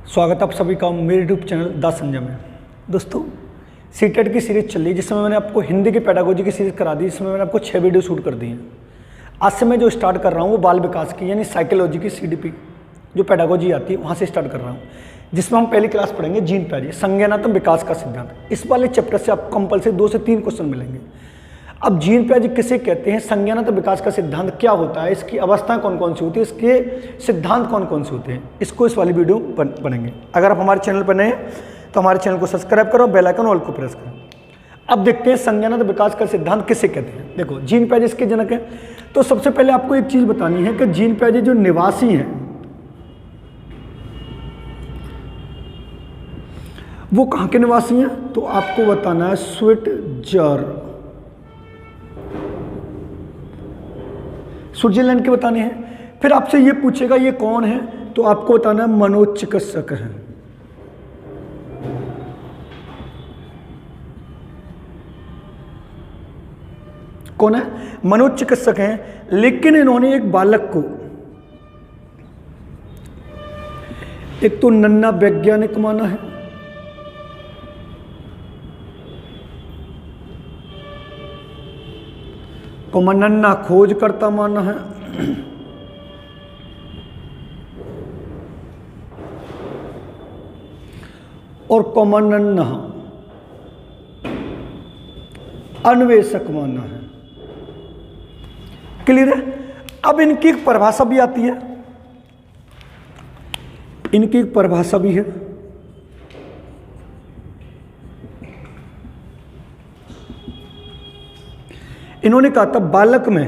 स्वागत है आप सभी का मेरे यूट्यूब चैनल द संजय में। दोस्तों, सीटेट की सीरीज चल रही है जिसमें मैंने आपको हिंदी की पेडागोजी की सीरीज करा दी, जिसमें मैंने आपको 6 वीडियो शूट कर दी हैं। आज से मैं जो स्टार्ट कर रहा हूँ वो बाल विकास की यानी साइकोलॉजी की सीडीपी जो पेडागोजी आती है वहाँ से स्टार्ट कर रहा हूँ, जिसमें हम पहली क्लास पढ़ेंगे जीन पैजी संज्ञानात्मक विकास का सिद्धांत। इस वाले चैप्टर से आपको कंपल्सरी 2 से 3 क्वेश्चन मिलेंगे। अब जीन पैजी किसे कहते हैं, संज्ञानात्मक विकास का सिद्धांत क्या होता है, इसकी अवस्थाएं कौन कौन सी होती है, इसके सिद्धांत कौन कौन से होते हैं, इसको इस वाली वीडियो बनेंगे। अगर आप हमारे चैनल पर नए हैं तो हमारे चैनल को सब्सक्राइब करो, बेल आइकन ऑल को प्रेस करो। अब देखते हैं संज्ञानात्मक विकास का सिद्धांत किसे कहते हैं। देखो, जीन पैजी इसके जनक हैं। तो सबसे पहले आपको एक चीज बतानी है कि जीन पैजी जो निवासी हैं वो कहाँ के निवासी हैं, तो आपको बताना है स्विट्जरलैंड के बताने हैं। फिर आपसे ये पूछेगा ये कौन है, तो आपको बताना है मनोचिकित्सक हैं। कौन है, मनोचिकित्सक हैं। लेकिन इन्होंने एक बालक को, एक तो नन्ना वैज्ञानिक माना है, नन्ना खोज करता माना है, और नन्ना अन्वेषक माना है। क्लियर है। अब इनकी एक परिभाषा भी आती है, इनकी एक परिभाषा भी है। इन्होंने कहा था बालक में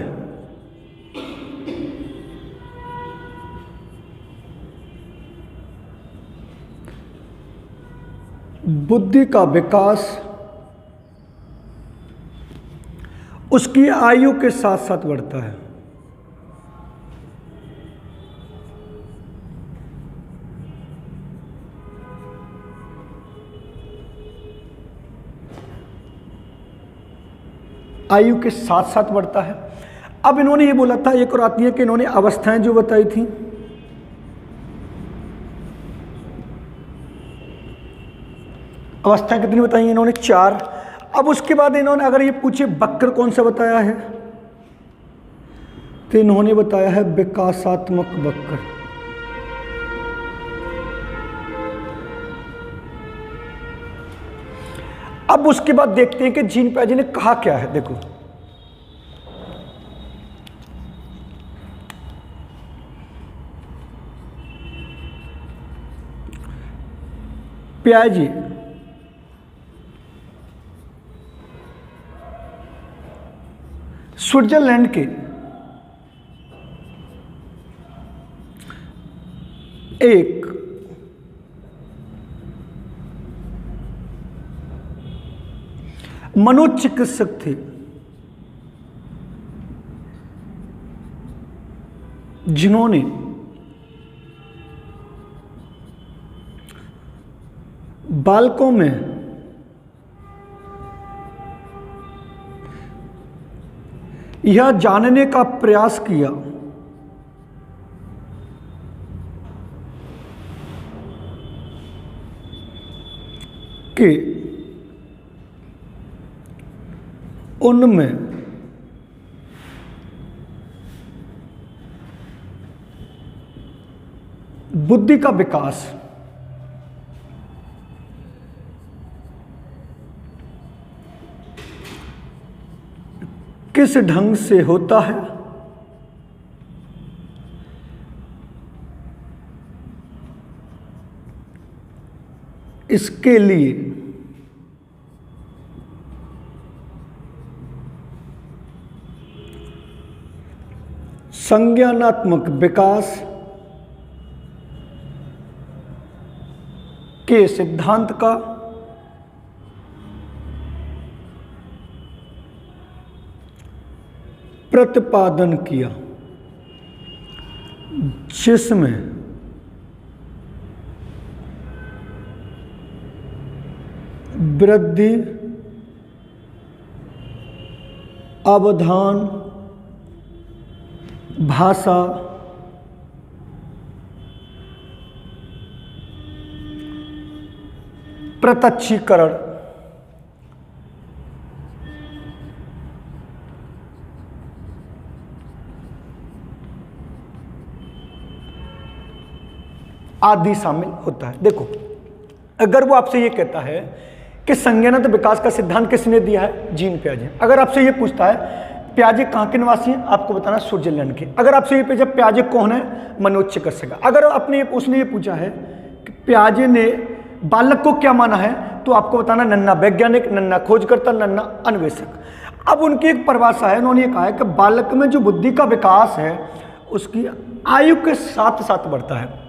बुद्धि का विकास उसकी आयु के साथ साथ बढ़ता है। आयु के साथ साथ बढ़ता है। अब इन्होंने ये बोला था, एक और आती है कि इन्होंने अवस्थाएं जो बताई थी, अवस्थाएं कितनी बताई इन्होंने, 4। अब उसके बाद इन्होंने अगर ये पूछे वक्र कौन सा बताया है, तो इन्होंने बताया है विकासात्मक वक्र। अब उसके बाद देखते हैं कि जीन पैजी ने कहा क्या है। देखो, प्याजी स्विट्जरलैंड के एक मनोचिकित्सक थे जिन्होंने बालकों में यह जानने का प्रयास किया कि उनमें बुद्धि का विकास किस ढंग से होता है, इसके लिए संज्ञानात्मक विकास के सिद्धांत का प्रतिपादन किया, जिसमें वृद्धि, अवधान, भाषा, पृथक्कीकरण, आदि शामिल होता है। देखो, अगर वो आपसे ये कहता है कि संज्ञानात्मक विकास का सिद्धांत किसने दिया है, जीन पियाजे। अगर आपसे ये पूछता है पियाजे कहाँ के निवासी हैं, आपको बताना स्विट्जरलैंड के। अगर आपसे ये पूछा पियाजे कौन है, मनोज चिकित्सक। अगर उसने ये पूछा है कि पियाजे ने बालक को क्या माना है, तो आपको बताना नन्ना वैज्ञानिक, नन्ना खोजकर्ता, नन्ना अन्वेषक। अब उनकी एक परिभाषा है, उन्होंने ये कहा है कि बालक में जो बुद्धि का विकास है उसकी आयु के साथ साथ बढ़ता है।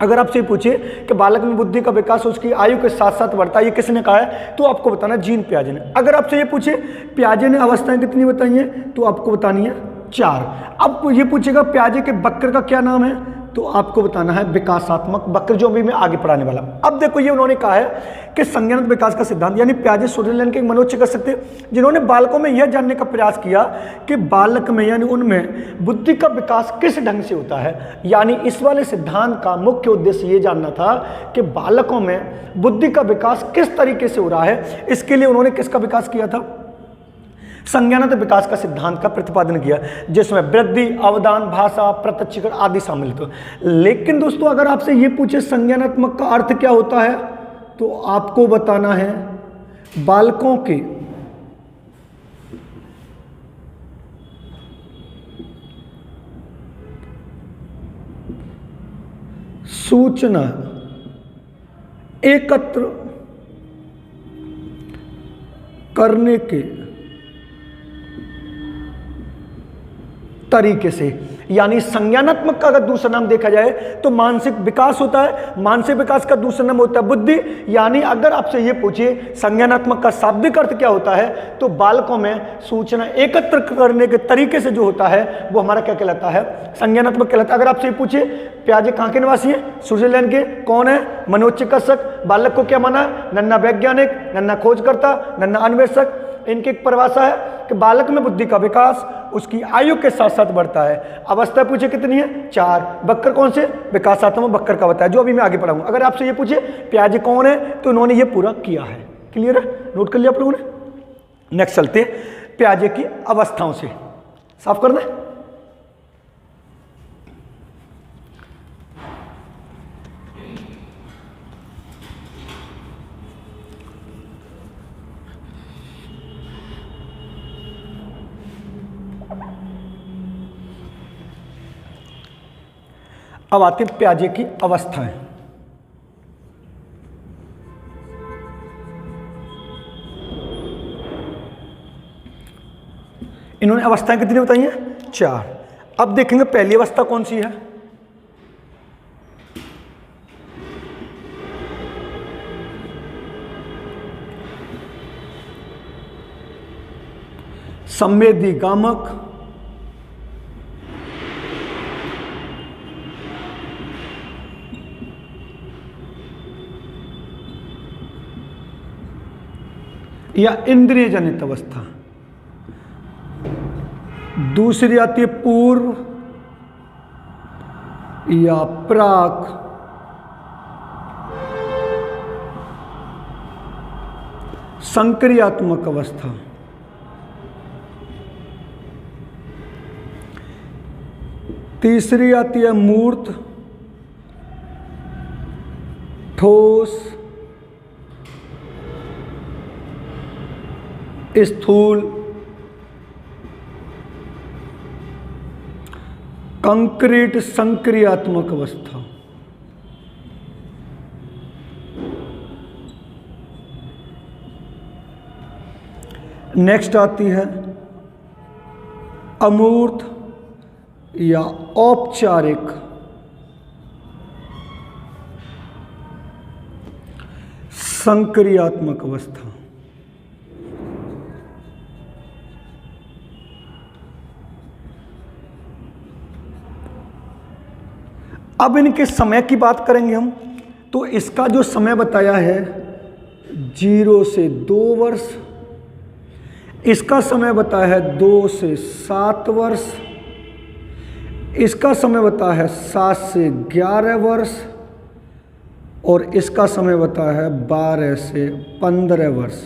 अगर आपसे पूछे कि बालक में बुद्धि का विकास उसकी आयु के साथ साथ बढ़ता है, ये किसने कहा है, तो आपको बताना जीन पियाजे ने। अगर आपसे ये पूछे पियाजे ने अवस्थाएं कितनी बताई हैं, तो आपको बतानी है 4। अब ये पूछेगा पियाजे के वक्र का क्या नाम है, तो आपको बताना है विकासात्मक वक्र, जो भी मैं आगे पढ़ाने वाला। अब देखो, ये उन्होंने कहा है कि संज्ञानात्मक विकास का सिद्धांत, यानी पियाजे स्विट्जरलैंड के मनोज चिकित्सक थे, जिन्होंने बालकों में यह जानने का प्रयास किया कि बालक में यानी उनमें बुद्धि का विकास किस ढंग से होता है। यानी इस वाले सिद्धांत का मुख्य उद्देश्य ये जानना था कि बालकों में बुद्धि का विकास किस तरीके से हो रहा है। इसके लिए उन्होंने किसका विकास किया था, संज्ञानात्मक विकास का सिद्धांत का प्रतिपादन किया, जिसमें वृद्धि, अवदान, भाषा, पृथक्कीकरण आदि शामिल थे। लेकिन दोस्तों, अगर आपसे ये पूछे संज्ञानात्मक का अर्थ क्या होता है, तो आपको बताना है बालकों के सूचना एकत्र करने के तरीके से। यानी संज्ञानात्मक का अगर दूसरा नाम देखा जाए तो मानसिक विकास होता है, मानसिक विकास का दूसरा नाम होता है बुद्धि। यानी अगर आपसे ये पूछे संज्ञानात्मक का शाब्दिक अर्थ क्या होता है, तो बालकों में सूचना एकत्र करने के तरीके से जो होता है वो हमारा क्या कहलाता है, संज्ञानात्मक कहलाता है। अगर आपसे ये पूछे पियाजे कहाँ के निवासी हैं, स्विट्जरलैंड के, कौन है, मनोज चिकित्सक, बालक को क्या माना है, नन्ना वैज्ञानिक, नन्ना खोजकर्ता, नन्ना अन्वेषक। इनकी एक परिभाषा है कि बालक में बुद्धि का विकास उसकी आयु के साथ साथ बढ़ता है। अवस्था पूछे कितनी है, 4। वक्र कौन से, विकासात्मक वक्र का बताया, जो अभी मैं आगे पढ़ाऊंगा। अगर आपसे ये पूछे पियाजे कौन है, तो उन्होंने ये पूरा किया है। क्लियर है, नोट कर लिया आप लोगों ने। नेक्स्ट चलते हैं पियाजे की अवस्थाओं से, साफ कर दें। अब आते हैं पियाजे की अवस्थाएं। इन्होंने अवस्थाएं कितनी बताई हैं, 4। अब देखेंगे पहली अवस्था कौन सी है, संवेदी गामक, या इंद्रिय जनित अवस्था। दूसरी आती है पूर्व या प्राक संक्रियात्मक अवस्था। तीसरी आती है मूर्त, ठोस, स्थूल, कंक्रीट संक्रियात्मक अवस्था। नेक्स्ट आती है अमूर्त या औपचारिक संक्रियात्मक अवस्था। अब इनके समय की बात करेंगे हम, तो इसका जो समय बताया है 0 से 2 वर्ष, इसका समय बताया है 2 से 7 वर्ष, इसका समय बताया है 7 से 11 वर्ष, और इसका समय बताया है 12 से 15 वर्ष।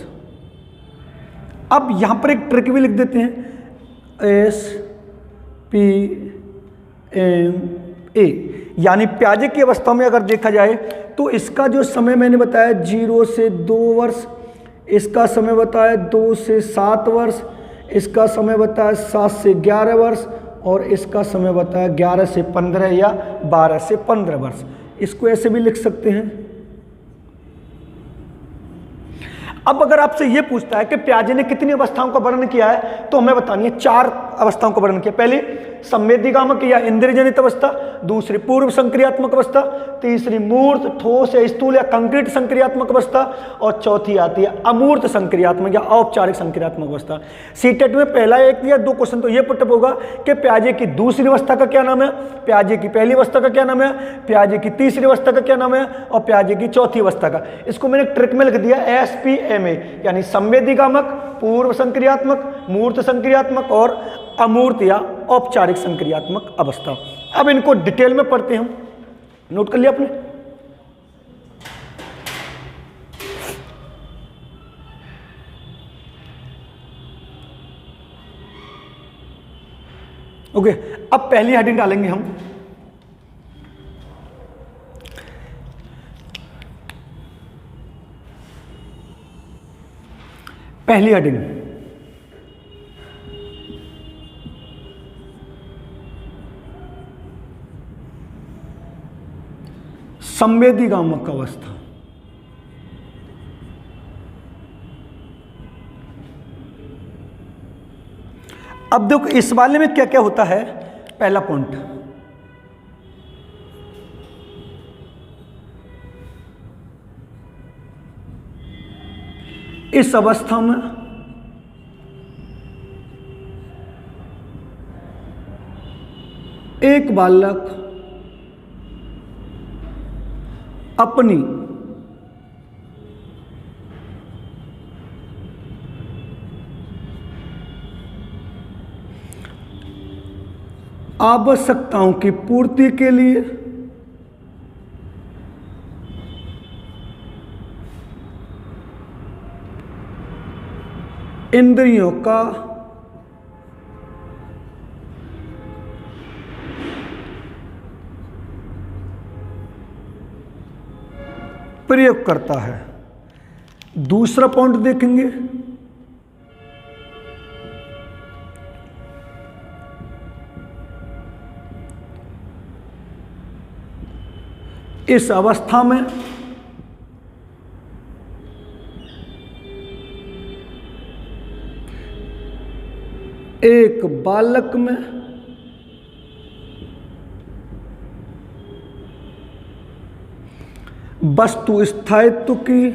अब यहाँ पर एक ट्रिक भी लिख देते हैं, SPMA, यानी प्याजे की अवस्था में अगर देखा जाए तो इसका जो समय मैंने बताया 0 से 2 वर्ष, इसका समय बताया 2 से 7 वर्ष, इसका समय बताया 7 से 11 वर्ष, और इसका समय बताया 11 से 15 या 12 से 15 वर्ष। इसको ऐसे भी लिख सकते हैं। अब अगर आपसे यह पूछता है कि प्याजे ने कितनी अवस्थाओं का वर्णन किया है, तो हमें बतानी है 4 अवस्थाओं का वर्णन किया। पहली संवेदीगामक या इंद्रियजनित अवस्था, दूसरी पूर्व संक्रियात्मक अवस्था, तीसरी मूर्त ठोस या स्थूल या कंक्रीट संक्रियात्मक अवस्था, और चौथी आती है अमूर्त संक्रियात्मक या औपचारिक संक्रियात्मक अवस्था। सीटेट में पहला 1 या 2 क्वेश्चन तो यह पुटअप होगा कि प्याजे की दूसरी अवस्था का क्या नाम है, प्याजे की पहली अवस्था का क्या नाम है, प्याजे की तीसरी अवस्था का क्या नाम है, और प्याजे की चौथी अवस्था का। इसको मैंने ट्रिक में लिख दिया SPMA, यानी संवेदीगामक, पूर्व संक्रियात्मक, मूर्त संक्रियात्मक और अमूर्त या औपचारिक संक्रियात्मक अवस्था। अब इनको डिटेल में पढ़ते हैं हम। नोट कर लिया आपने? ओके, अब पहली हेडिंग डालेंगे हम, पहली हेडिंग संवेदीगामक अवस्था। अब देखो इस वाले में क्या क्या होता है। पहला पॉइंट, इस अवस्था में एक बालक अपनी आवश्यकताओं की पूर्ति के लिए इंद्रियों का प्रयोग करता है। दूसरा पॉइंट देखेंगे, इस अवस्था में एक बालक में वस्तु स्थायित्व की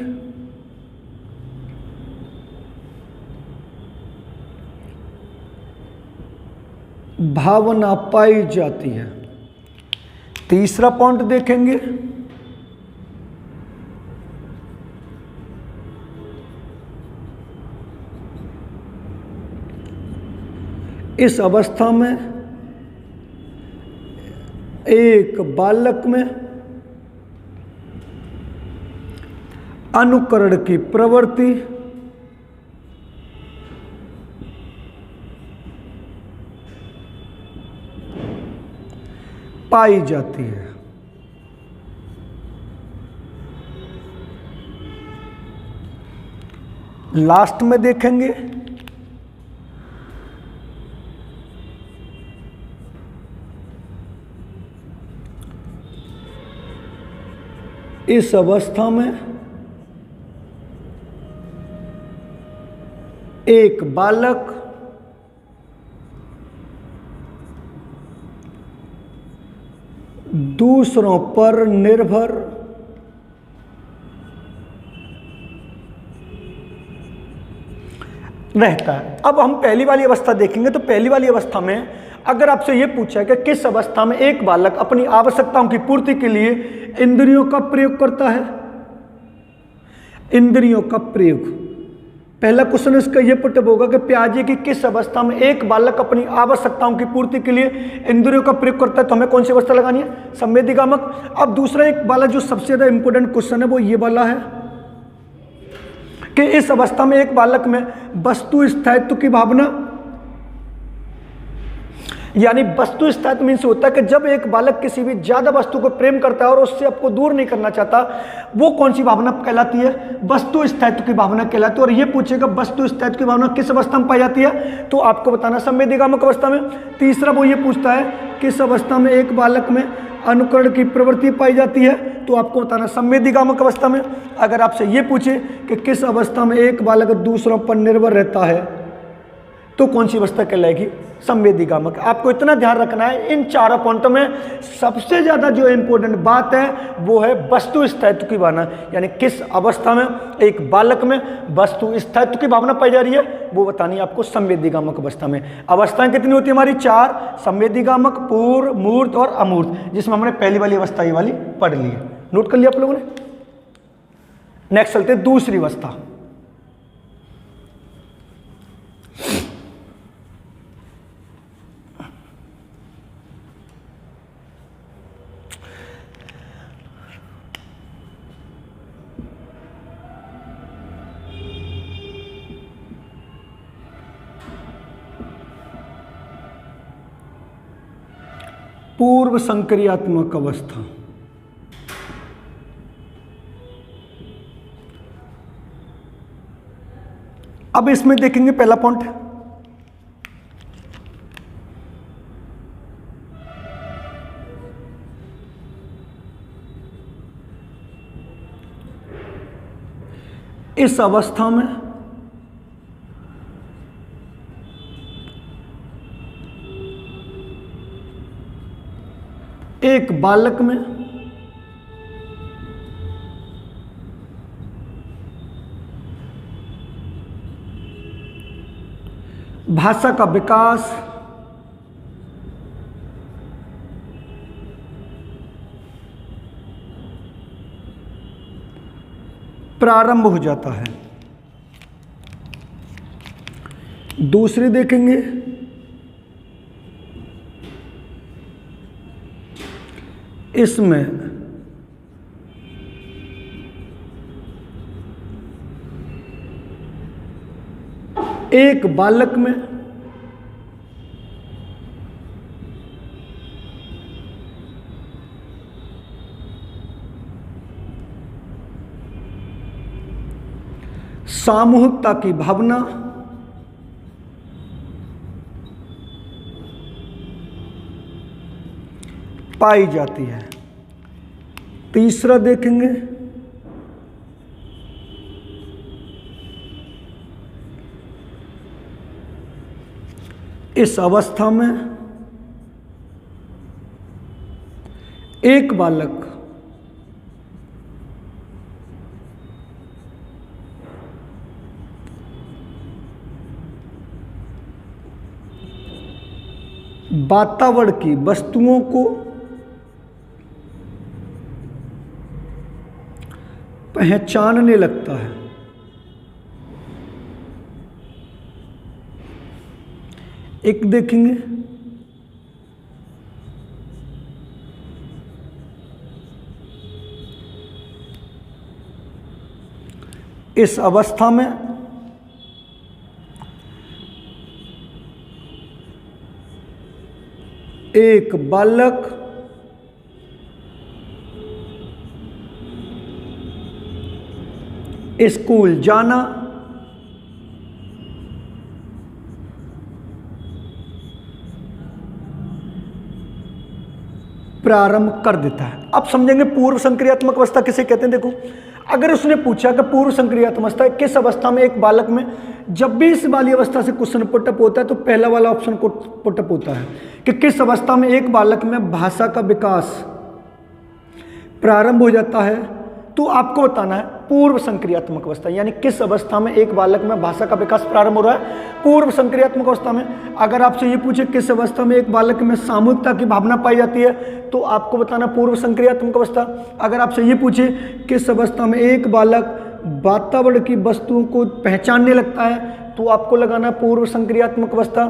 भावना पाई जाती है। तीसरा पॉइंट देखेंगे, इस अवस्था में एक बालक में अनुकरण की प्रवृत्ति पाई जाती है। लास्ट में देखेंगे इस अवस्था में एक बालक दूसरों पर निर्भर रहता है। अब हम पहली वाली अवस्था देखेंगे तो पहली वाली अवस्था में अगर आपसे यह पूछा है कि किस अवस्था में एक बालक अपनी आवश्यकताओं की पूर्ति के लिए इंद्रियों का प्रयोग करता है, इंद्रियों का प्रयोग, पहला क्वेश्चन इसका ये पुटअप होगा कि पियाजे की किस अवस्था में एक बालक अपनी आवश्यकताओं की पूर्ति के लिए इंद्रियों का प्रयोग करता है, तो हमें कौन सी अवस्था लगानी है? संवेदीगामक। अब दूसरा एक वाला जो सबसे ज्यादा इंपॉर्टेंट क्वेश्चन है वो ये वाला है कि इस अवस्था में एक बालक में वस्तु स्थायित्व की भावना, यानी वस्तु स्थायित्व मीन्स होता है कि जब एक बालक किसी भी ज्यादा वस्तु को प्रेम करता है और उससे आपको दूर नहीं करना चाहता, वो कौन सी भावना कहलाती है? वस्तु स्थायित्व की भावना कहलाती है। और ये पूछेगा वस्तु स्थायित्व की भावना किस अवस्था में पाई जाती है, तो आपको बताना संवेदीगामक अवस्था में। तीसरा वो ये पूछता है किस अवस्था में एक बालक में अनुकरण की प्रवृत्ति पाई जाती है, तो आपको बताना संवेदीगामक अवस्था में। अगर आपसे ये पूछे कि किस अवस्था में एक बालक दूसरों पर निर्भर रहता है, तो कौन सी अवस्था कहलाएगी? संवेदीगामक। आपको इतना ध्यान रखना है, इन चारों पॉइंटों में सबसे ज्यादा जो इंपॉर्टेंट बात है वो है वस्तु स्थायित्व की भावना, यानी किस अवस्था में एक बालक में वस्तु स्थायित्व की भावना पाई जा रही है, वो बतानी है आपको संवेदीगामक अवस्था में। अवस्थाएं कितनी होती है हमारी? 4, संवेदीगामक, पूर्व, मूर्त और अमूर्त, जिसमें हमने पहली वाली अवस्था ये वाली पढ़ ली है। नोट कर लिया आप लोगों ने? नेक्स्ट चलते हैं दूसरी अवस्था। पूर्व संक्रियात्मक अवस्था। अब इसमें देखेंगे पहला पॉइंट, इस अवस्था में एक बालक में भाषा का विकास, प्रारंभ हो जाता है। दूसरी देखेंगे, इसमें एक बालक में सामूहिकता की भावना, पाई जाती है। तीसरा देखेंगे, इस अवस्था में एक बालक वातावरण की वस्तुओं को पहचानने लगता है। एक देखेंगे, इस अवस्था में एक बालक स्कूल जाना, प्रारंभ कर देता है। अब समझेंगे पूर्व संक्रियात्मक अवस्था किसे कहते हैं। देखो, अगर उसने पूछा कि पूर्व संक्रियात्मक अवस्था किस अवस्था में एक बालक में, जब भी इस वाली अवस्था से क्वेश्चन पुटअप होता है तो पहला वाला ऑप्शन को पुटअप होता है कि किस अवस्था में एक बालक में भाषा का विकास प्रारंभ हो जाता है, तो आपको बताना है पूर्व संक्रियात्मक अवस्था, यानी किस अवस्था में एक बालक में भाषा का विकास प्रारंभ हो रहा है, पूर्व संक्रियात्मक अवस्था में। अगर आपसे ये पूछे किस अवस्था में एक बालक में सामूहिकता की भावना पाई जाती है, तो आपको बताना पूर्व संक्रियात्मक अवस्था। अगर आपसे ये पूछे किस अवस्था में एक बालक वातावरण की वस्तुओं को पहचानने लगता है तो आपको लगाना पूर्व संक्रियात्मक अवस्था।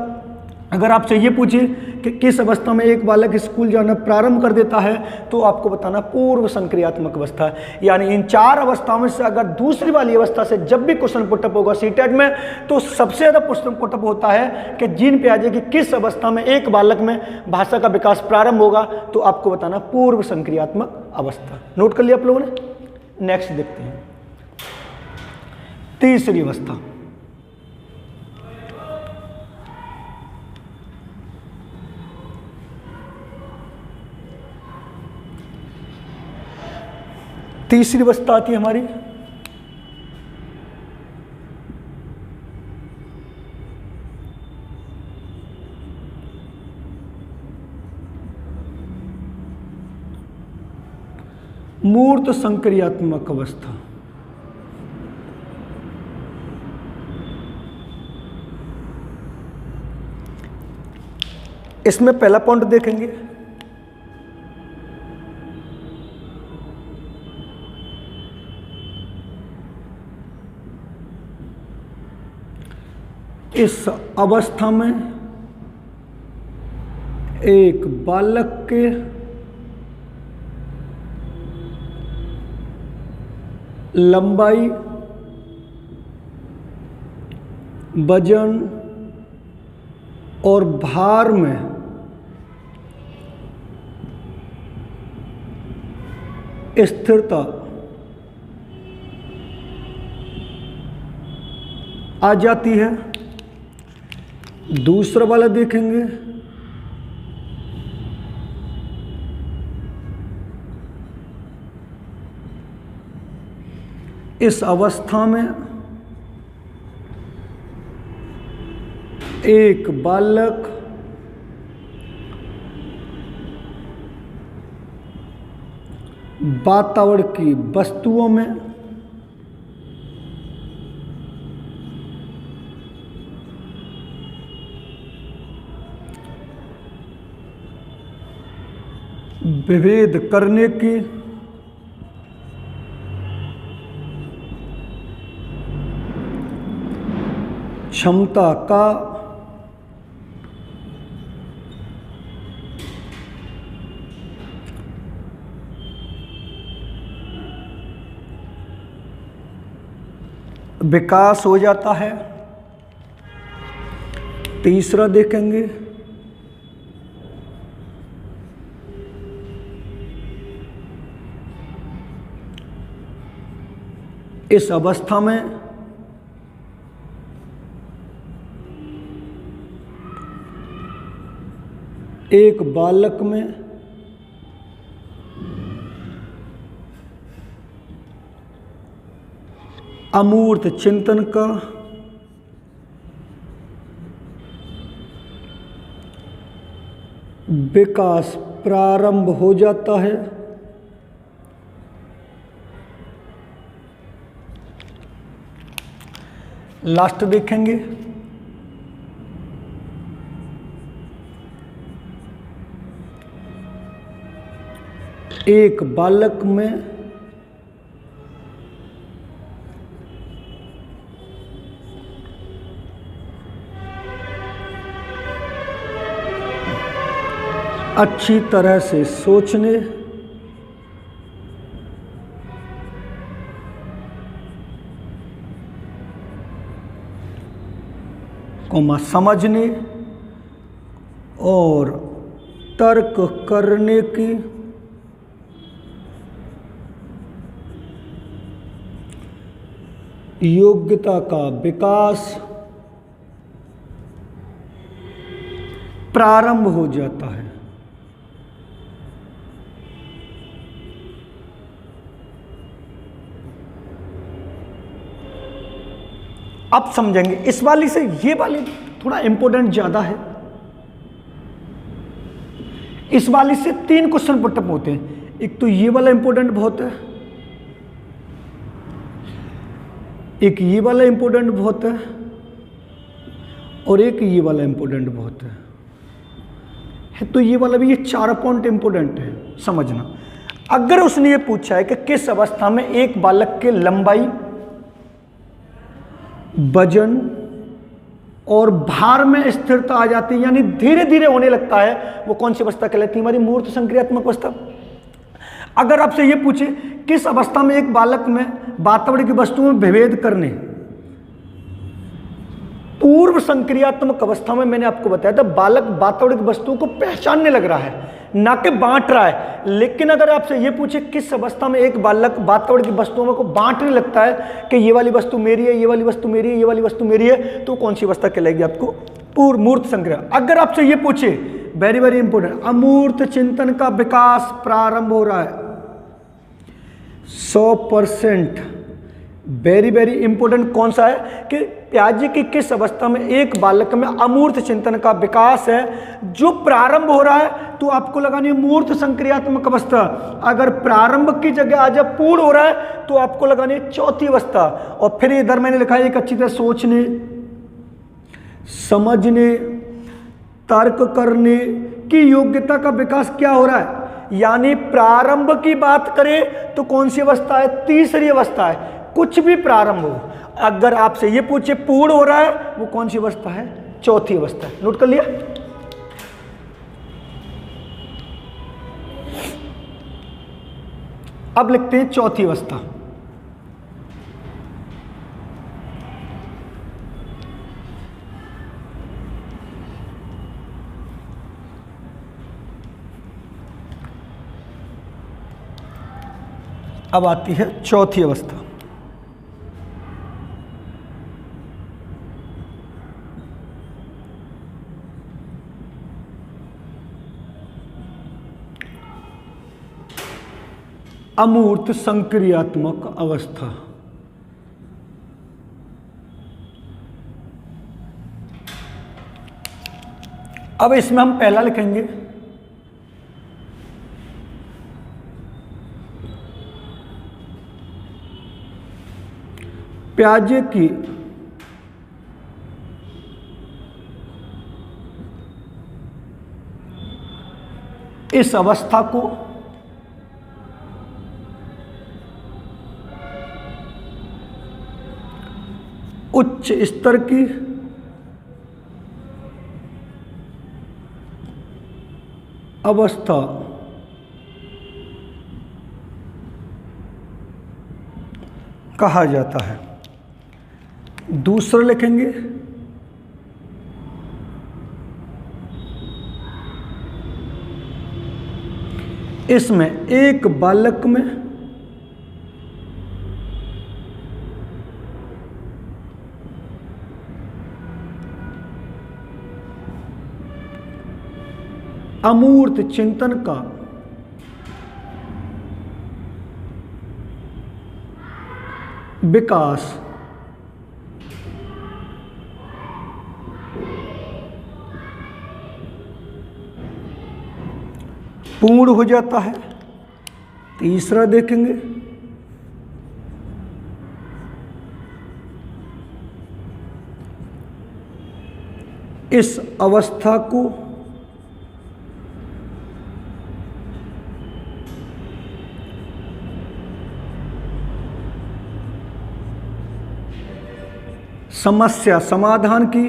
अगर आपसे ये पूछे कि किस अवस्था में एक बालक स्कूल जाना प्रारंभ कर देता है तो आपको बताना पूर्व संक्रियात्मक अवस्था। यानी इन 4 अवस्थाओं में से अगर दूसरी वाली अवस्था से जब भी क्वेश्चन पुटअप होगा सीटेट में तो सबसे ज़्यादा प्रश्न पुटअप होता है कि जीन पे आ जाए कि किस अवस्था में एक बालक में भाषा का विकास प्रारंभ होगा, तो आपको बताना पूर्व संक्रियात्मक अवस्था। नोट कर लिया आप लोगों ने। नेक्स्ट देखते हैं तीसरी अवस्था। तीसरी अवस्था आती है हमारी मूर्त संक्रियात्मक अवस्था। इसमें पहला पॉइंट देखेंगे इस अवस्था में एक बालक के लंबाई, वजन और भार में स्थिरता आ जाती है। दूसरा वाला देखेंगे इस अवस्था में एक बालक वातावरण की वस्तुओं में विभेद करने की क्षमता का विकास हो जाता है। तीसरा देखेंगे इस अवस्था में एक बालक में अमूर्त चिंतन का विकास प्रारंभ हो जाता है। लास्ट देखेंगे एक बालक में अच्छी तरह से सोचने, समझने और तर्क करने की योग्यता का विकास प्रारंभ हो जाता है। अब समझेंगे इस वाली से ये वाली थोड़ा इंपॉर्टेंट ज्यादा है। इस वाली से 3 क्वेश्चन पुटअप होते हैं। एक तो ये वाला इंपॉर्टेंट बहुत है, एक ये वाला इंपॉर्टेंट बहुत है और एक ये वाला इंपॉर्टेंट बहुत है। तो ये वाला भी, ये 4 पॉइंट इंपॉर्टेंट है समझना। अगर उसने ये पूछा है कि किस अवस्था में एक बालक के लंबाई, वजन और भार में स्थिरता आ जाती है, यानी धीरे धीरे होने लगता है, वो कौन सी अवस्था कहलाती है? हमारी मूर्त संक्रियात्मक अवस्था। अगर आपसे ये पूछे किस अवस्था में एक बालक में वातावरण की वस्तुओं में विभेद करने, पूर्व संक्रियात्मक अवस्था में मैंने आपको बताया था बालक वातावरण की वस्तुओं को पहचानने लग रहा है, ना कि बांट रहा है। लेकिन अगर आपसे ये पूछे किस अवस्था में एक बालक वातावरण की वस्तुओं को बांटने लगता है कि ये वाली वस्तु मेरी है, ये वाली वस्तु मेरी है, ये वाली वस्तु मेरी है, तो कौन सी अवस्था कहलाएगी आपको? पूर्व मूर्त संक्रिया। अगर आपसे ये पूछे, वेरी वेरी इंपॉर्टेंट, अमूर्त चिंतन का विकास प्रारंभ हो रहा है 100%, वेरी वेरी इंपॉर्टेंट कौन सा है कि प्याजे की किस अवस्था में एक बालक में अमूर्त चिंतन का विकास है जो प्रारंभ हो रहा है, तो आपको लगानी है मूर्त संक्रियात्मक अवस्था। अगर प्रारंभ की जगह आज पूर्ण हो रहा है तो आपको लगानी है चौथी अवस्था। और फिर इधर मैंने लिखा है एक अच्छी तरह सोचने, समझने, तर्क करने की योग्यता का विकास क्या हो रहा है, यानी प्रारंभ की बात करें तो कौन सी अवस्था है? तीसरी अवस्था है। कुछ भी प्रारंभ हो, अगर आपसे ये पूछे पूर्ण हो रहा है, वो कौन सी अवस्था है? चौथी अवस्था है। नोट कर लिया? अब लिखते हैं चौथी अवस्था। अब आती है चौथी अवस्था। अमूर्त संक्रियात्मक अवस्था। अब इसमें हम पहला लिखेंगे प्याजे की इस अवस्था को उच्च स्तर की अवस्था कहा जाता है। दूसरा लिखेंगे इसमें एक बालक में अमूर्त चिंतन का विकास पूर्ण हो जाता है। तीसरा देखेंगे इस अवस्था को समस्या समाधान की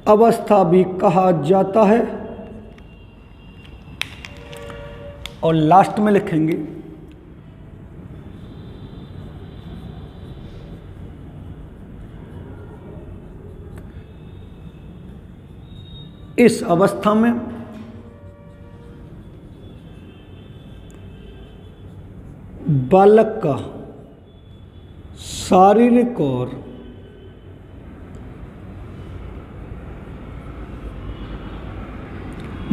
अवस्था भी कहा जाता है। और लास्ट में लिखेंगे इस अवस्था में बालक का शारीरिक और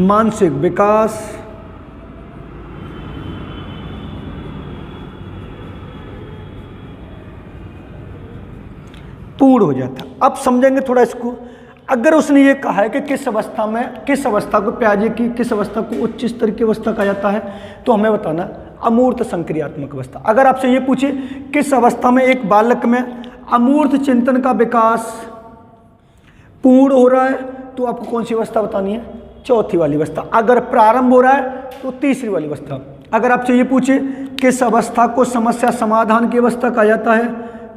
मानसिक विकास पूर्ण हो जाता है। अब समझेंगे थोड़ा इसको। अगर उसने ये कहा है कि किस अवस्था को प्याजे की किस अवस्था को उच्च स्तर की अवस्था कहा जाता है, तो हमें बताना अमूर्त संक्रियात्मक अवस्था। अगर आपसे ये पूछे किस अवस्था में एक बालक में अमूर्त चिंतन का विकास पूर्ण हो रहा है, तो आपको कौन सी अवस्था बतानी है? चौथी वाली अवस्था। अगर प्रारंभ हो रहा है तो तीसरी वाली अवस्था। अगर आपसे ये पूछे किस अवस्था को समस्या समाधान की अवस्था कहा जाता है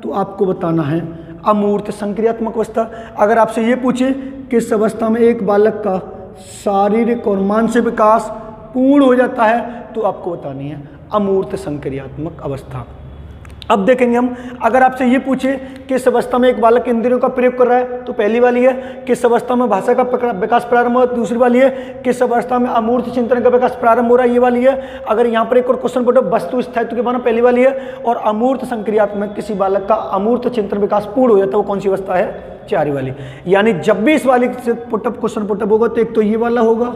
तो आपको बताना है अमूर्त संक्रियात्मक अवस्था। अगर आपसे ये पूछे किस अवस्था में एक बालक का शारीरिक और मानसिक विकास पूर्ण हो जाता है तो आपको बतानी है अमूर्त संक्रियात्मक अवस्था। अब देखेंगे हम, अगर आपसे ये पूछे किस अवस्था में एक बालक इंद्रियों का प्रयोग कर रहा है तो पहली वाली है। किस अवस्था में भाषा का विकास प्रारंभ हो दूसरी वाली है। किस अवस्था में अमूर्त चिंतन का विकास प्रारंभ हो रहा है ये वाली है। अगर यहाँ पर एक और क्वेश्चन पूछो वस्तु स्थायित्व के बारे में पहली वाली है। और अमूर्त संक्रियात्मक किसी बालक का अमूर्त चिंतन विकास पूर्ण हो जाता है वो कौन सी अवस्था है, चारी वाली। यानी जब भी इस वाली से पुटअप क्वेश्चन पुटअप होगा तो एक तो ये वाला होगा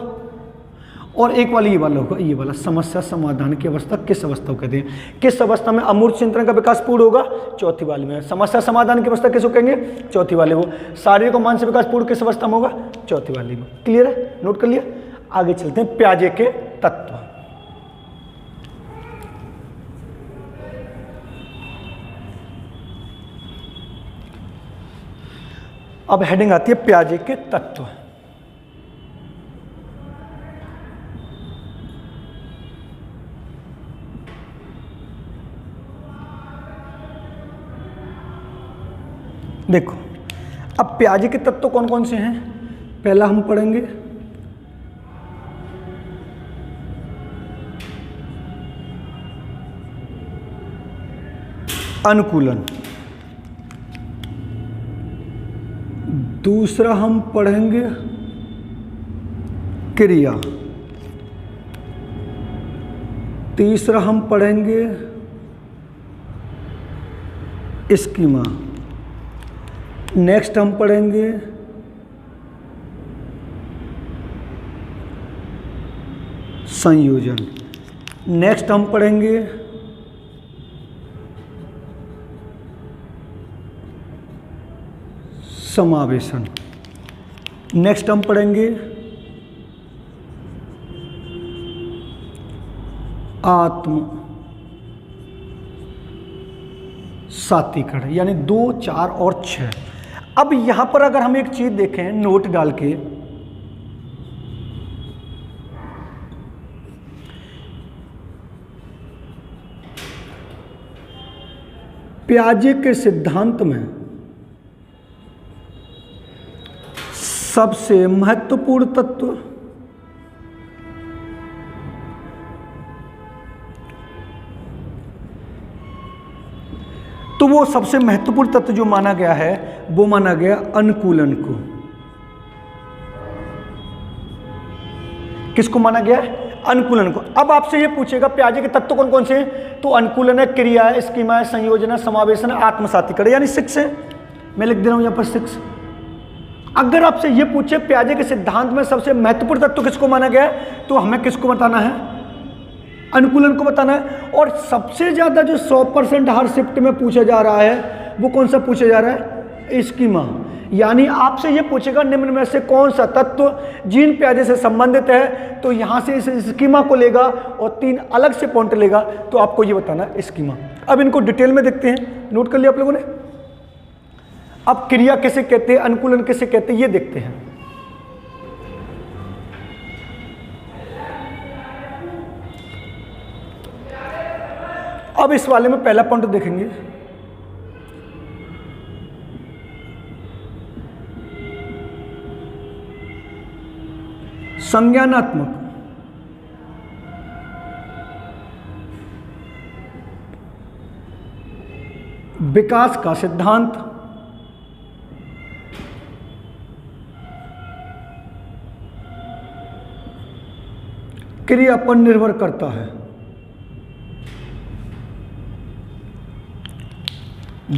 और एक वाला ये वाला होगा, ये वाला समस्या समाधान की अवस्था किस अवस्था को कहते हैं। किस अवस्था में अमूर्त चिंतन का विकास पूर्ण होगा, चौथी वाली में। समस्या समाधान की अवस्था किसको कहेंगे, चौथी वाले को। शारीरिक और मानसिक विकास पूर्ण किस अवस्था में होगा, चौथी वाली में। क्लियर है, नोट कर लिया। आगे चलते हैं प्याजे के तत्व। अब हेडिंग आती है प्याजे के तत्व। देखो अब प्याजे के तत्व कौन कौन से हैं, पहला हम पढ़ेंगे अनुकूलन, दूसरा हम पढ़ेंगे क्रिया, तीसरा हम पढ़ेंगे स्कीमा, नेक्स्ट हम पढ़ेंगे संयोजन, नेक्स्ट हम पढ़ेंगे समावेशन, नेक्स्ट हम पढ़ेंगे आत्म सातीकरण, यानी 2, 4 और 6। अब यहां पर अगर हम एक चीज देखें नोट डाल के, प्याजे के सिद्धांत में सबसे महत्वपूर्ण तत्व तो वो सबसे महत्वपूर्ण तत्व जो माना गया है वो माना गया अनुकूलन को। किसको माना गया, अनुकूलन को। अब आपसे ये पूछेगा प्याजे के तत्व कौन कौन से हैं, तो अनुकूलन है, क्रिया है, स्कीमा है, संयोजन है, समावेशन है, आत्मसातीकरण, यानी 6 है। मैं लिख दे रहा हूं यहां पर 6। अगर आपसे ये पूछे प्याजे के सिद्धांत में सबसे महत्वपूर्ण तत्व किसको माना गया है तो हमें किसको बताना है, अनुकूलन को बताना है। और सबसे ज्यादा जो 100% हर शिफ्ट में पूछा जा रहा है वो कौन सा पूछा जा रहा है, स्कीमा। यानी आपसे ये पूछेगा निम्न में से कौन सा तत्व जीन प्याजे से संबंधित है, तो यहां से इस स्कीमा को लेगा और 3 अलग से पॉइंट लेगा, तो आपको ये बताना है स्कीमा। अब इनको डिटेल में देखते हैं, नोट कर लिया आप लोगों ने। अब क्रिया किसे कहते हैं, अनुकूलन किसे कहते हैं, ये देखते हैं। अब इस वाले में पहला पॉइंट देखेंगे, संज्ञानात्मक विकास का सिद्धांत क्रिया पर निर्भर करता है।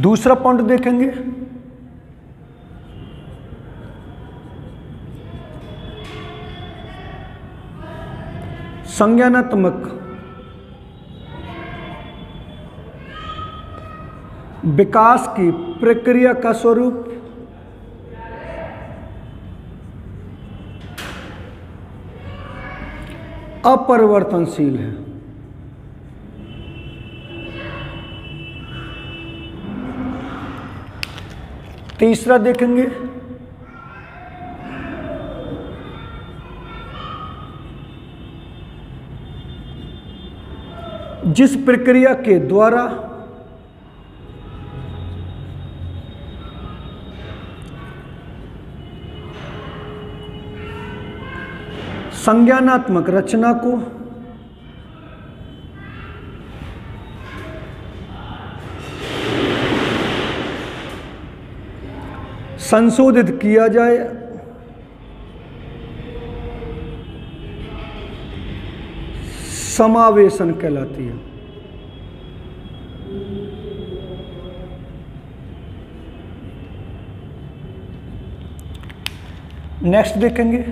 दूसरा पॉइंट देखेंगे, संज्ञानात्मक विकास की प्रक्रिया का स्वरूप अपरिवर्तनशील है। तीसरा देखेंगे जिस प्रक्रिया के द्वारा संज्ञानात्मक रचना को संशोधित किया जाए, समावेशन कहलाती है। नेक्स्ट देखेंगे,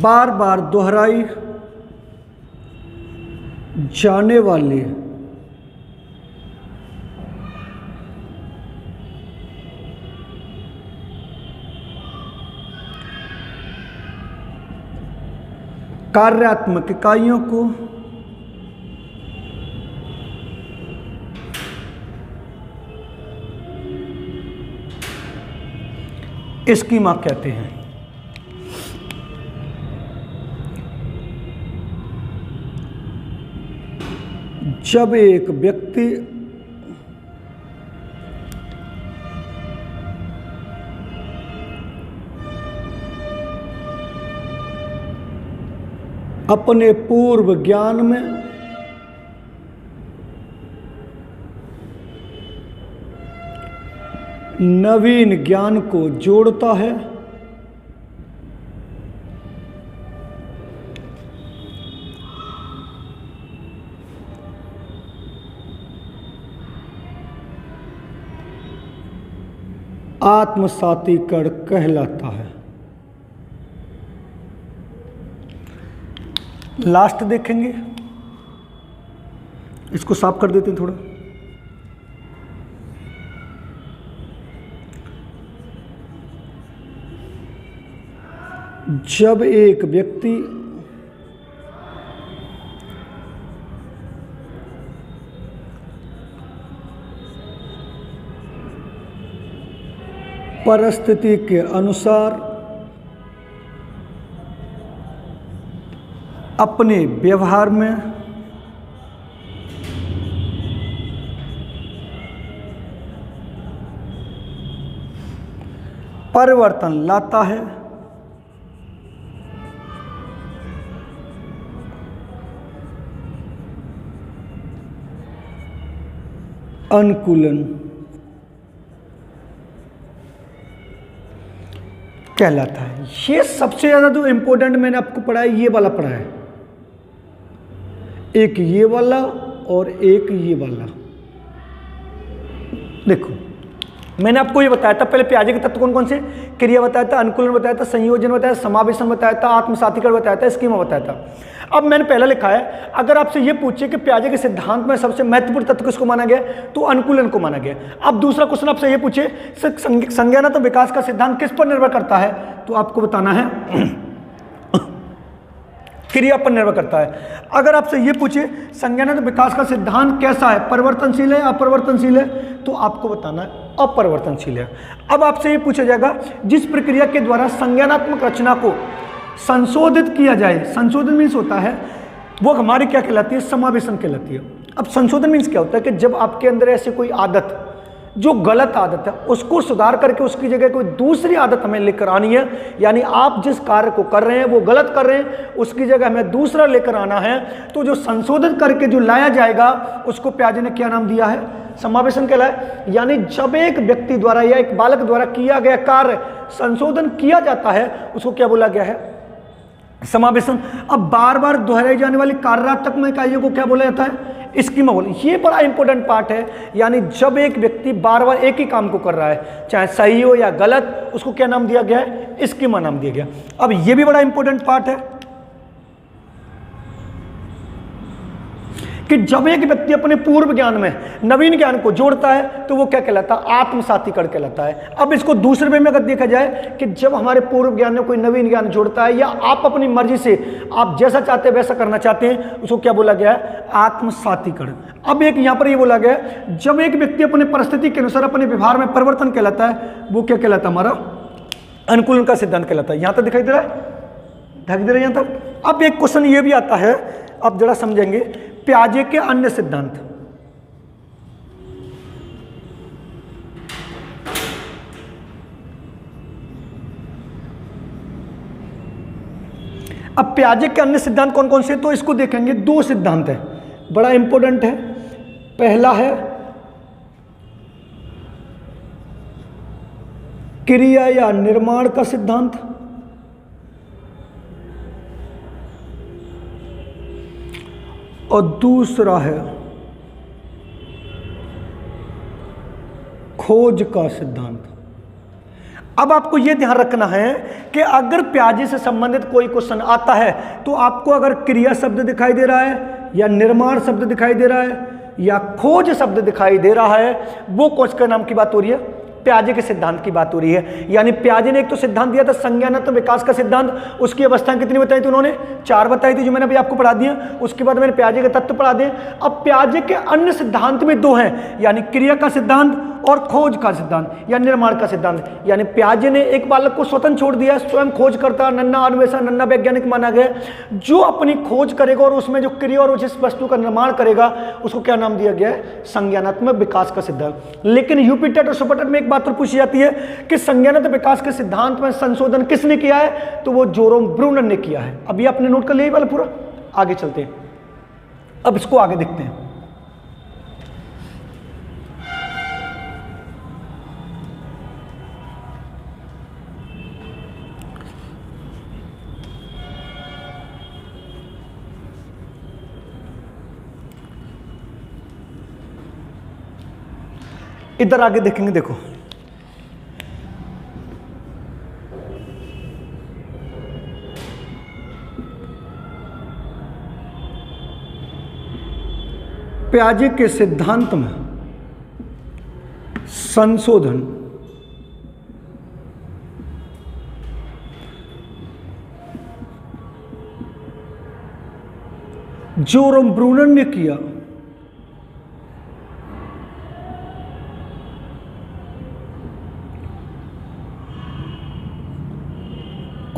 बार बार दोहराई जाने वाली कार्यात्मक इकाइयों को स्कीमा कहते हैं। जब एक व्यक्ति अपने पूर्व ज्ञान में नवीन ज्ञान को जोड़ता है, आत्मसातीकरण कहलाता है। लास्ट देखेंगे, इसको साफ कर देते हैं थोड़ा। जब एक व्यक्ति परिस्थिति के अनुसार अपने व्यवहार में परिवर्तन लाता है, अनुकूलन कहलाता है। ये सबसे ज़्यादा जो इम्पोर्टेंट मैंने आपको पढ़ाया, ये वाला पढ़ा है, एक ये वाला और एक ये वाला। देखो मैंने आपको ये बताया था, पहले पियाजे के तत्व कौन कौन से, क्रिया बताया था, अनुकूलन बताया था, संयोजन बताया, समावेशन बताया था, आत्मसातीकरण बताया था, स्कीमा बताया था। अब मैंने पहले लिखा है, अगर आपसे ये पूछे कि पियाजे के सिद्धांत में सबसे महत्वपूर्ण तत्व किसको माना गया, तो अनुकूलन को माना गया। अब दूसरा क्वेश्चन आपसे ये पूछे संज्ञानात्मक विकास का सिद्धांत किस पर निर्भर करता है, तो आपको बताना है क्रिया पर निर्भर करता है। अगर आपसे ये पूछे संज्ञानात्मक विकास का सिद्धांत कैसा है, परिवर्तनशील है, अपरिवर्तनशील है, तो आपको बताना है अपरिवर्तनशील है। अब आपसे ये पूछा जाएगा, जिस प्रक्रिया के द्वारा संज्ञानात्मक रचना को संशोधित किया जाए, संशोधन मीन्स होता है वो हमारी क्या कहलाती है, समावेशन कहलाती है। अब संशोधन मीन्स क्या होता है कि जब आपके अंदर ऐसी कोई आदत जो गलत आदत है उसको सुधार करके उसकी जगह कोई दूसरी आदत हमें लेकर आनी है, यानी आप जिस कार्य को कर रहे हैं वो गलत कर रहे हैं, उसकी जगह हमें दूसरा लेकर आना है, तो जो संशोधन करके जो लाया जाएगा उसको पियाजे ने क्या नाम दिया है, समावेशन कहलाए। यानी जब एक व्यक्ति द्वारा या एक बालक द्वारा किया गया कार्य संशोधन किया जाता है उसको क्या बोला गया है, समावेशन। अब बार बार दोहराई जाने वाली कार्यात्मक इकाइयों को क्या बोला जाता है, स्कीमा बोले। ये बड़ा इंपॉर्टेंट पार्ट है, यानी जब एक व्यक्ति बार बार एक ही काम को कर रहा है, चाहे सही हो या गलत, उसको क्या नाम दिया गया है, स्कीमा नाम दिया गया। अब ये भी बड़ा इंपॉर्टेंट पार्ट है, कि जब एक व्यक्ति अपने पूर्व ज्ञान में नवीन ज्ञान को जोड़ता है तो वो क्या कहलाता है, आत्मसाती कण कहलाता है। अब इसको दूसरे वे में अगर देखा जाए कि जब हमारे पूर्व ज्ञान में कोई नवीन ज्ञान जोड़ता है या आप अपनी मर्जी से आप जैसा चाहते हैं वैसा करना चाहते हैं, उसको क्या बोला गया है, आत्मसाती कण। अब एक यहां पर ये बोला गया है, जब एक व्यक्ति अपने परिस्थिति के अनुसार अपने व्यवहार में परिवर्तन कहलाता है, वो क्या कहलाता है, हमारा अनुकूलन का सिद्धांत कहलाता है। यहां तक दिखाई दे रहा है, ढक दे रहा है यहां तक। अब एक क्वेश्चन ये भी आता है, अब जरा समझेंगे, प्याजे के अन्य सिद्धांत। अब प्याजे के अन्य सिद्धांत कौन कौन से, तो इसको देखेंगे, दो सिद्धांत है, बड़ा इंपॉर्टेंट है। पहला है क्रिया या निर्माण का सिद्धांत, और दूसरा है खोज का सिद्धांत। अब आपको यह ध्यान रखना है कि अगर प्याजे से संबंधित कोई क्वेश्चन आता है तो आपको अगर क्रिया शब्द दिखाई दे रहा है या निर्माण शब्द दिखाई दे रहा है या खोज शब्द दिखाई दे रहा है, वो क्वेश्चन के नाम की बात हो रही है, प्याजे के सिद्धांत की बात हो रही है। यानी प्याजे ने एक तो सिद्धांत दिया था संज्ञानात्मक विकास का सिद्धांत, उसकी अवस्थाएं कितनी बताई थी उन्होंने, 4 बताई थी, जो मैंने अभी आपको पढ़ा दिया। उसके बाद मैंने प्याजे के तत्व पढ़ा दिए। अब प्याजे के अन्य सिद्धांत में 2 हैं, यानी क्रिया का सिद्धांत और खोज का सिद्धांत या निर्माण का सिद्धांत। यानी प्याजे ने एक बालक को स्वतंत्र छोड़ दिया, स्वयं खोज करता, नन्ना अन्वेषण, नन्ना वैज्ञानिक माना गया। जो अपनी खोज करेगा और उसमें जो क्रिया और जिस वस्तु का निर्माण करेगा उसको क्या नाम दिया गया है, संज्ञानात्मक विकास का सिद्धांत। लेकिन यूपी टेट और सुपर टेट में एक बात और पूछी जाती है कि संज्ञानात्मक विकास के सिद्धांत में संशोधन किसने किया है, तो वो जेरोम ब्रूनर ने किया है। अभी आपने नोट कर लिया वाला पूरा, आगे चलते हैं, अब इसको आगे देखते हैं। इधर आगे देखेंगे, देखो प्याजे के सिद्धांत में संशोधन जेरोम ब्रूनर ने किया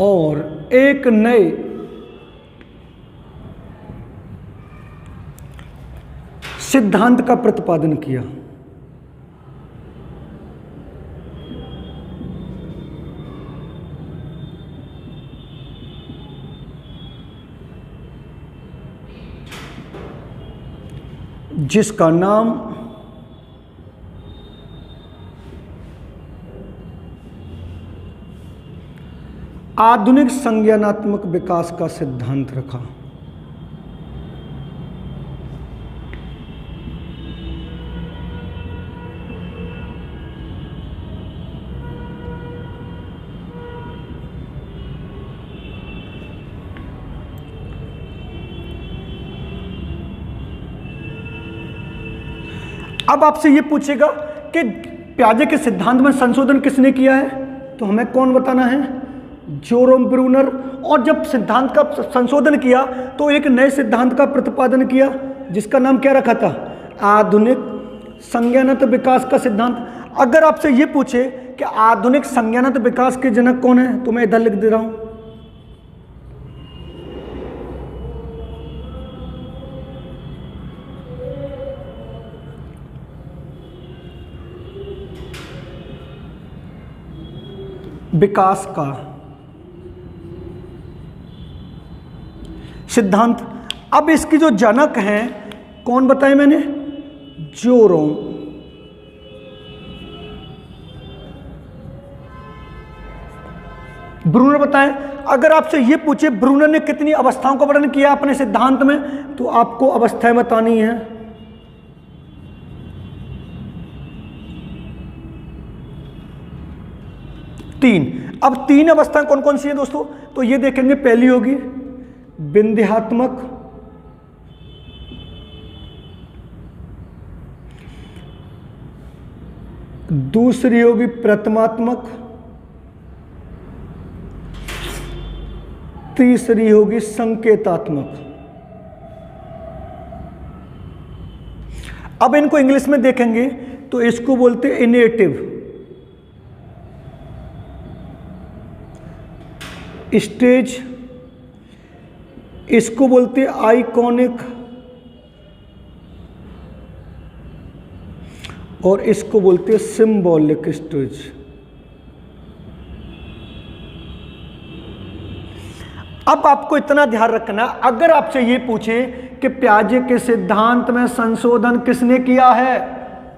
और एक नए सिद्धांत का प्रतिपादन किया। जिसका नाम आधुनिक संज्ञानात्मक विकास का सिद्धांत रखा। अब आपसे यह पूछेगा कि प्याजे के सिद्धांत में संशोधन किसने किया है, तो हमें कौन बताना है, जेरोम ब्रूनर। और जब सिद्धांत का संशोधन किया तो एक नए सिद्धांत का प्रतिपादन किया, जिसका नाम क्या रखा था, आधुनिक संज्ञानात्मक विकास का सिद्धांत। अगर आपसे यह पूछे कि आधुनिक संज्ञानात्मक विकास के जनक कौन है, तो मैं इधर लिख दे रहा हूं, विकास का सिद्धांत। अब इसकी जो जनक हैं कौन बताए मैंने, जेरोम ब्रूनर बताएं। अगर आपसे यह पूछे ब्रूनर ने कितनी अवस्थाओं का वर्णन किया अपने सिद्धांत में, तो आपको अवस्थाएं बतानी है। तीन। अब 3 अवस्थाएं कौन कौन सी है दोस्तों, तो ये देखेंगे, पहली होगी विंध्यात्मक, दूसरी होगी प्रथमात्मक, तीसरी होगी संकेतात्मक। अब इनको इंग्लिश में देखेंगे तो इसको बोलते हैं इनेटिव, स्टेज, इसको बोलते हैं आइकॉनिक, और इसको बोलते हैं सिंबॉलिक स्टेज। अब आपको इतना ध्यान रखना, अगर आपसे ये पूछे कि पियाजे के सिद्धांत में संशोधन किसने किया है,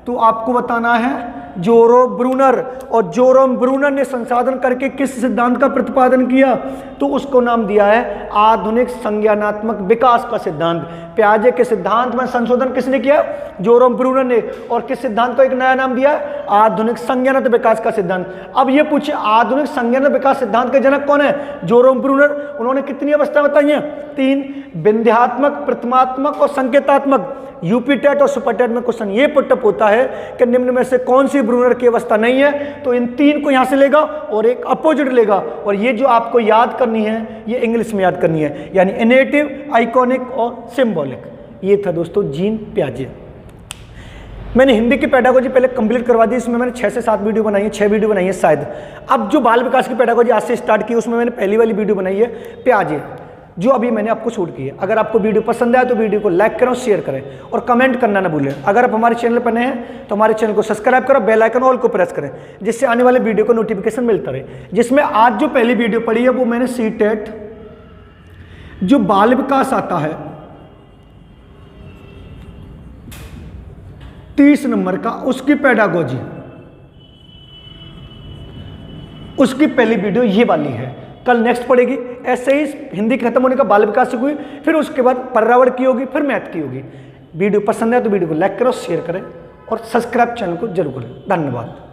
तो आपको बताना है जोरोम ब्रूनर। और जोरोम ब्रूनर ने संशोधन करके किस सिद्धांत का प्रतिपादन किया, तो उसको नाम दिया है आधुनिक संज्ञानात्मक विकास का सिद्धांत। पियाजे के सिद्धांत में संशोधन किसने किया? जोरोम ब्रूनर ने। और किस सिद्धांत को एक नया नाम दिया? आधुनिक संज्ञानात्मक विकास का सिद्धांत। अब ये पूछे आधुनिक संज्ञानात्मक विकास सिद्धांत के जनक कौन है? जोरोम ब्रूनर। उन्होंने कितनी अवस्था बताई है? 3, विंध्यात्मक, प्रथमात्मक और संकेतात्मक। यूपी टेट और सुपर टेट में क्वेश्चन ये पुटअप होता है कि निम्न में से कौन सी ब्रूनर की अवस्था नहीं है, तो इन 3 को यहां से लेगा और एक अपोजिट लेगा। और ये जो आपको याद करनी है ये इंग्लिश में याद करनी है, यानी इनेटिव, आइकॉनिक और सिंबॉलिक। ये था दोस्तों जीन पियाजे। मैंने हिंदी की पेडागोजी पहले कंप्लीट करवा दी, इसमें मैंने 6 से 7 वीडियो बनाई है, 6 वीडियो बनाई है शायद। अब जो बाल विकास की पेडागोजी आज से स्टार्ट की उसमें मैंने पहली वाली वीडियो बनाई है पियाजे, जो अभी मैंने आपको शूट की है। अगर आपको वीडियो पसंद आया तो वीडियो को लाइक करें और शेयर करें और कमेंट करना ना भूलें। अगर आप हमारे चैनल पर नए हैं तो हमारे चैनल को सब्सक्राइब करो, बेल आइकन ऑल को प्रेस करें, जिससे आने वाले वीडियो को नोटिफिकेशन मिलता रहे। जिसमें आज जो पहली वीडियो पड़ी है वो मैंने सीटेट जो बाल विकास आता है 30 नंबर का, उसकी पेडागोजी, उसकी पहली वीडियो ये वाली है। कल नेक्स्ट पड़ेगी। ऐसे ही हिंदी खत्म होने का बाल विकास हुई, फिर उसके बाद पर्यावरण की होगी, फिर मैथ की होगी। वीडियो पसंद है तो वीडियो को लाइक करो, शेयर करें और सब्सक्राइब चैनल को जरूर करें। धन्यवाद।